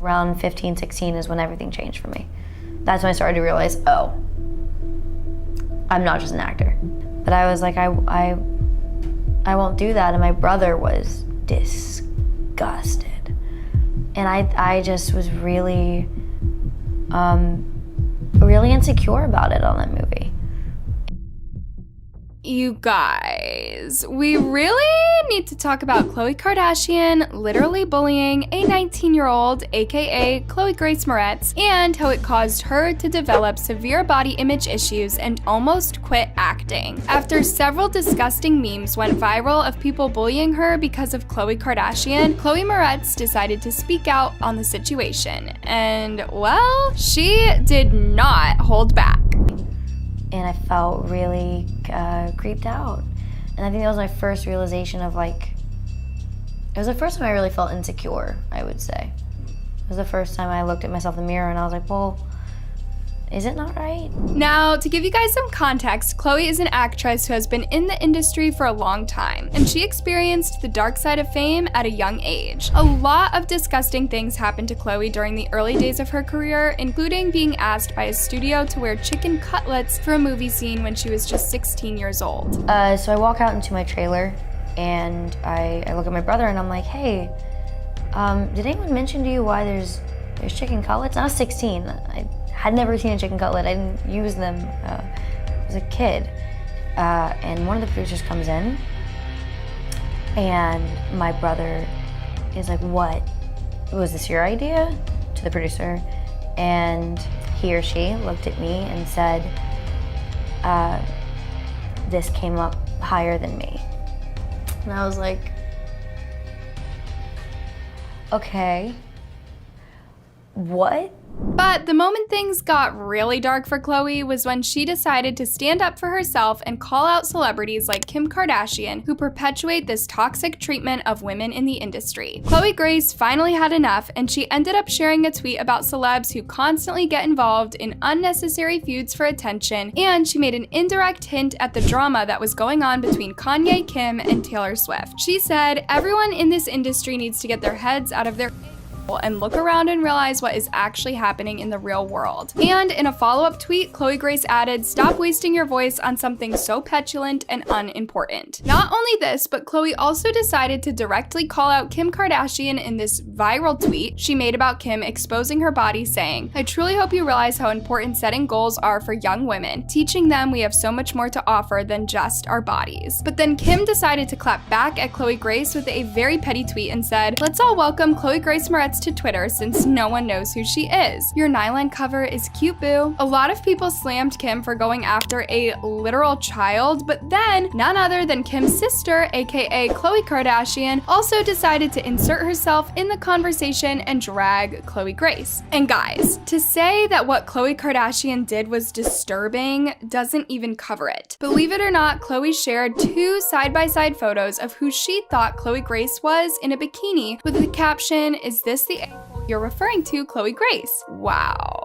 Around 15, 16 is when everything changed for me. That's when I started to realize, oh, I'm not just an actor. But I was like, I won't do that. And my brother was disgusted. And I just was really, really insecure about it on that movie. You guys, we really need to talk about Khloe Kardashian literally bullying a 19-year-old, aka Chloe Grace Moretz, and how it caused her to develop severe body image issues and almost quit acting. After several disgusting memes went viral of people bullying her because of Khloe Kardashian, Chloe Moretz decided to speak out on the situation. And, well, she did not hold back. And I felt really creeped out. And I think that was my first realization of like, it was the first time I really felt insecure, I would say. It was the first time I looked at myself in the mirror and I was like, well, is it not right? Now, to give you guys some context, Chloe is an actress who has been in the industry for a long time, and she experienced the dark side of fame at a young age. A lot of disgusting things happened to Chloe during the early days of her career, including being asked by a studio to wear chicken cutlets for a movie scene when she was just 16 years old. So I walk out into my trailer and I look at my brother and I'm like, hey, did anyone mention to you why there's chicken cutlets? I was 16. I had never seen a chicken cutlet. I didn't use them as a kid. And one of the producers comes in and my brother is like, what? Was this your idea? To the producer. And he or she looked at me and said, this came up higher than me. And I was like, okay, what? But the moment things got really dark for Chloe was when she decided to stand up for herself and call out celebrities like Kim Kardashian who perpetuate this toxic treatment of women in the industry. Chloe Grace finally had enough, and she ended up sharing a tweet about celebs who constantly get involved in unnecessary feuds for attention, and she made an indirect hint at the drama that was going on between Kanye, Kim, and Taylor Swift. She said, everyone in this industry needs to get their heads out of their and look around and realize what is actually happening in the real world. And in a follow-up tweet, Chloe Grace added, stop wasting your voice on something so petulant and unimportant. Not only this, but Chloe also decided to directly call out Kim Kardashian in this viral tweet she made about Kim exposing her body, saying, I truly hope you realize how important setting goals are for young women, teaching them we have so much more to offer than just our bodies. But then Kim decided to clap back at Chloe Grace with a very petty tweet and said, let's all welcome Chloe Grace Moretz to Twitter since no one knows who she is. Your nylon cover is cute, boo. A lot of people slammed Kim for going after a literal child, but then none other than Kim's sister, aka Khloe Kardashian, also decided to insert herself in the conversation and drag Chloe Grace. And guys, to say that what Khloe Kardashian did was disturbing doesn't even cover it. Believe it or not, Khloe shared 2 side-by-side photos of who she thought Chloe Grace was in a bikini with the caption, is this the you're referring to Chloe Grace? Wow.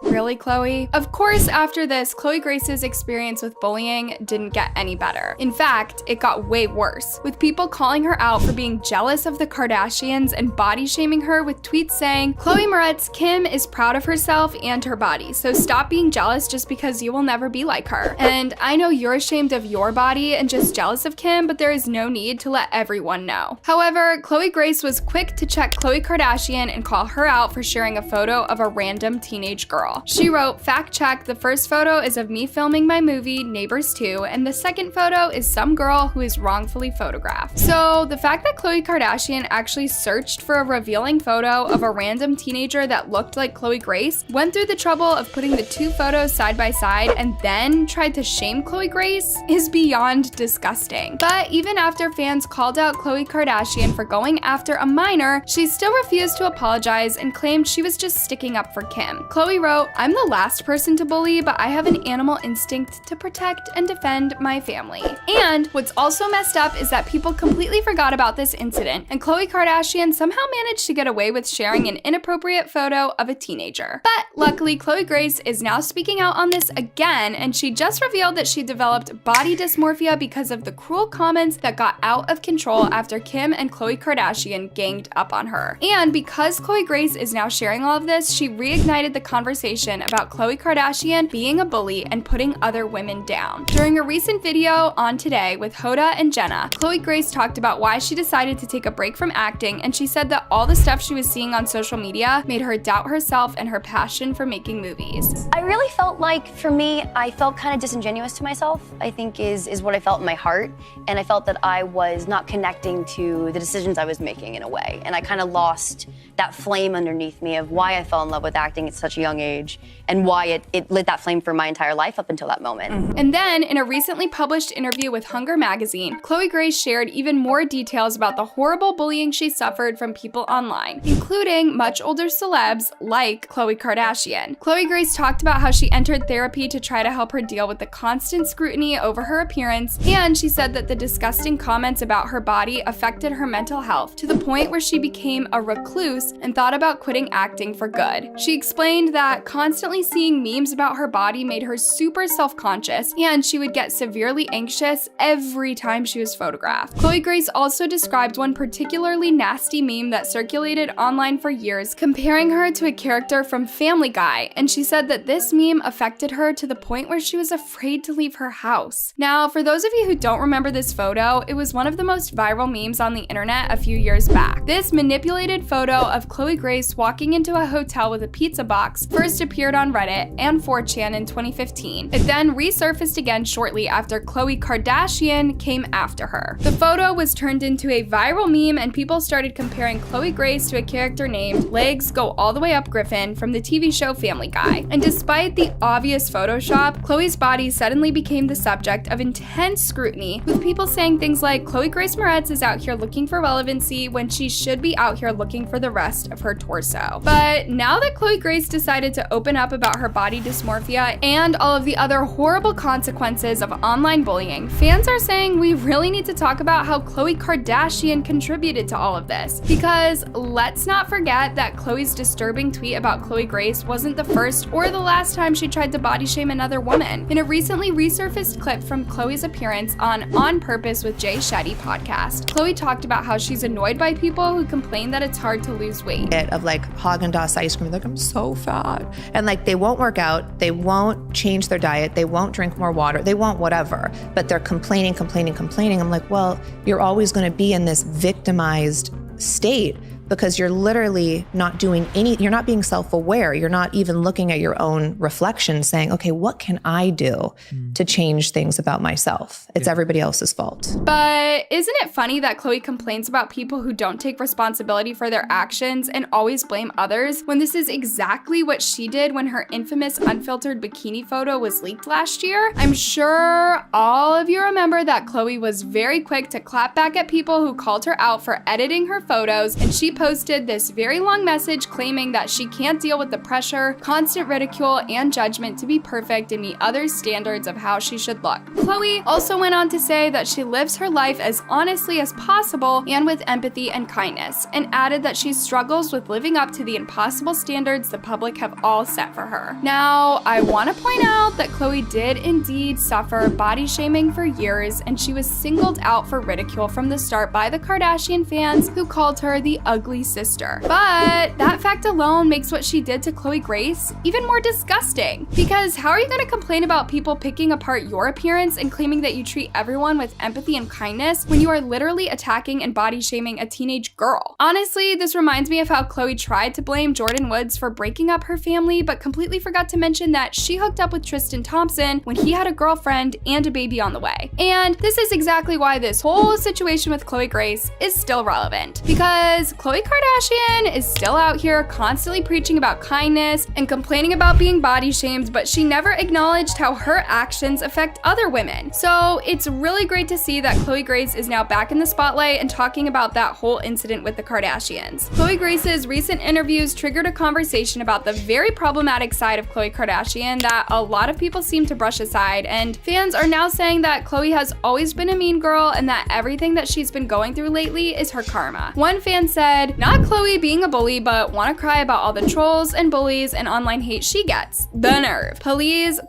Really, Chloe? Of course, after this, Chloe Grace's experience with bullying didn't get any better. In fact, it got way worse, with people calling her out for being jealous of the Kardashians and body shaming her with tweets saying, Chloe Moretz, Kim is proud of herself and her body, so stop being jealous just because you will never be like her. And I know you're ashamed of your body and just jealous of Kim, but there is no need to let everyone know. However, Chloe Grace was quick to check Khloe Kardashian and call her out for sharing a photo of a random teenage girl. She wrote, fact check, the first photo is of me filming my movie, Neighbors 2, and the second photo is some girl who is wrongfully photographed. So the fact that Khloe Kardashian actually searched for a revealing photo of a random teenager that looked like Chloe Grace, went through the trouble of putting the 2 photos side by side, and then tried to shame Chloe Grace is beyond disgusting. But even after fans called out Khloe Kardashian for going after a minor, she still refused to apologize and claimed she was just sticking up for Kim. Khloe wrote, wrote, "I'm the last person to bully, but I have an animal instinct to protect and defend my family." And what's also messed up is that people completely forgot about this incident, and Khloe Kardashian somehow managed to get away with sharing an inappropriate photo of a teenager. But luckily, Khloe Grace is now speaking out on this again, and she just revealed that she developed body dysmorphia because of the cruel comments that got out of control after Kim and Khloe Kardashian ganged up on her. And because Khloe Grace is now sharing all of this, she reignited the conversation about Khloe Kardashian being a bully and putting other women down. During a recent video on Today with Hoda and Jenna, Khloe Grace talked about why she decided to take a break from acting, and she said that all the stuff she was seeing on social media made her doubt herself and her passion for making movies. I really felt like, for me, I felt kind of disingenuous to myself, I think is what I felt in my heart. And I felt that I was not connecting to the decisions I was making in a way. And I kind of lost that flame underneath me of why I fell in love with acting at such a young age and why it lit that flame for my entire life up until that moment. And then, in a recently published interview with Hunger magazine, Khloe Grace shared even more details about the horrible bullying she suffered from people online, including much older celebs like Khloe Kardashian. Khloe Grace talked about how she entered therapy to try to help her deal with the constant scrutiny over her appearance, and she said that the disgusting comments about her body affected her mental health to the point where she became a recluse and thought about quitting acting for good. She explained that constantly seeing memes about her body made her super self-conscious, and she would get severely anxious every time she was photographed. Khloe Grace also described one particularly nasty meme that circulated online for years, comparing her to a character from Family Guy, and she said that this meme affected her to the point where she was afraid to leave her house. Now, for those of you who don't remember this photo, it was one of the most viral memes on the internet a few years back. This manipulated photo of Khloe Grace walking into a hotel with a pizza box first appeared on Reddit and 4chan in 2015. It then resurfaced again shortly after Khloe Kardashian came after her. The photo was turned into a viral meme, and people started comparing Khloe Grace to a character named Legs Go All the Way Up Griffin from the TV show Family Guy. And despite the obvious Photoshop, Khloe's body suddenly became the subject of intense scrutiny, with people saying things like, "Khloe Grace Moretz is out here looking for relevancy when she should be out here looking for the rest of her torso." But now that Khloe Grace decided to open up about her body dysmorphia and all of the other horrible consequences of online bullying, fans are saying we really need to talk about how Khloe Kardashian contributed to all of this. Because let's not forget that Khloe's disturbing tweet about Khloe Grace wasn't the first or the last time she tried to body shame another woman. In a recently resurfaced clip from Khloe's appearance on Purpose with Jay Shetty podcast, Khloe talked about how she's annoyed by people who complain that it's hard to lose weight. Of like Haagen-Dazs ice cream, like, I'm so fat. And like, they won't work out, they won't change their diet, they won't drink more water, they won't whatever, but they're complaining. I'm like, well, you're always gonna be in this victimized state because you're literally not doing you're not being self-aware. You're not even looking at your own reflection saying, okay, what can I do to change things about myself? It's everybody else's fault. But isn't it funny that Khloe complains about people who don't take responsibility for their actions and always blame others, when this is exactly what she did when her infamous unfiltered bikini photo was leaked last year? I'm sure all of you remember that Khloe was very quick to clap back at people who called her out for editing her photos, and she posted this very long message claiming that she can't deal with the pressure, constant ridicule, and judgment to be perfect and meet others' standards of how she should look. Khloe also went on to say that she lives her life as honestly as possible and with empathy and kindness, and added that she struggles with living up to the impossible standards the public have all set for her. Now, I want to point out that Khloe did indeed suffer body shaming for years, and she was singled out for ridicule from the start by the Kardashian fans who called her the ugly sister. But that fact alone makes what she did to Khloe Grace even more disgusting. Because how are you going to complain about people picking apart your appearance and claiming that you treat everyone with empathy and kindness when you are literally attacking and body shaming a teenage girl? Honestly, this reminds me of how Khloe tried to blame Jordan Woods for breaking up her family, but completely forgot to mention that she hooked up with Tristan Thompson when he had a girlfriend and a baby on the way. And this is exactly why this whole situation with Khloe Grace is still relevant. Because Khloe Kardashian is still out here Twitter, constantly preaching about kindness and complaining about being body shamed, but she never acknowledged how her actions affect other women. So it's really great to see that Khloe Grace is now back in the spotlight and talking about that whole incident with the Kardashians. Khloe Grace's recent interviews triggered a conversation about the very problematic side of Khloe Kardashian that a lot of people seem to brush aside, and fans are now saying that Khloe has always been a mean girl and that everything that she's been going through lately is her karma. One fan said, "Not Khloe being a bully, but wanna cry about all the trolls and bullies and online hate she gets. The nerve. Please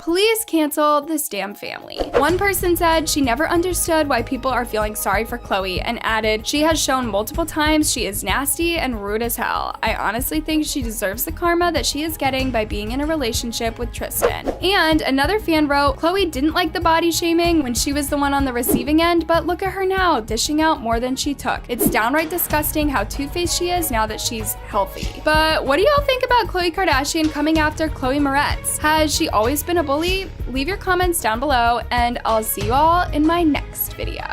cancel this damn family." One person said she never understood why people are feeling sorry for Khloe and added, "She has shown multiple times she is nasty and rude as hell. I honestly think she deserves the karma that she is getting by being in a relationship with Tristan." And another fan wrote, "Khloe didn't like the body shaming when she was the one on the receiving end, but look at her now, dishing out more than she took. It's downright disgusting how two-faced she is now that she's healthy." But what do y'all think about Khloe Kardashian coming after Chloe Moretz? Has she always been a bully? Leave your comments down below, and I'll see you all in my next video.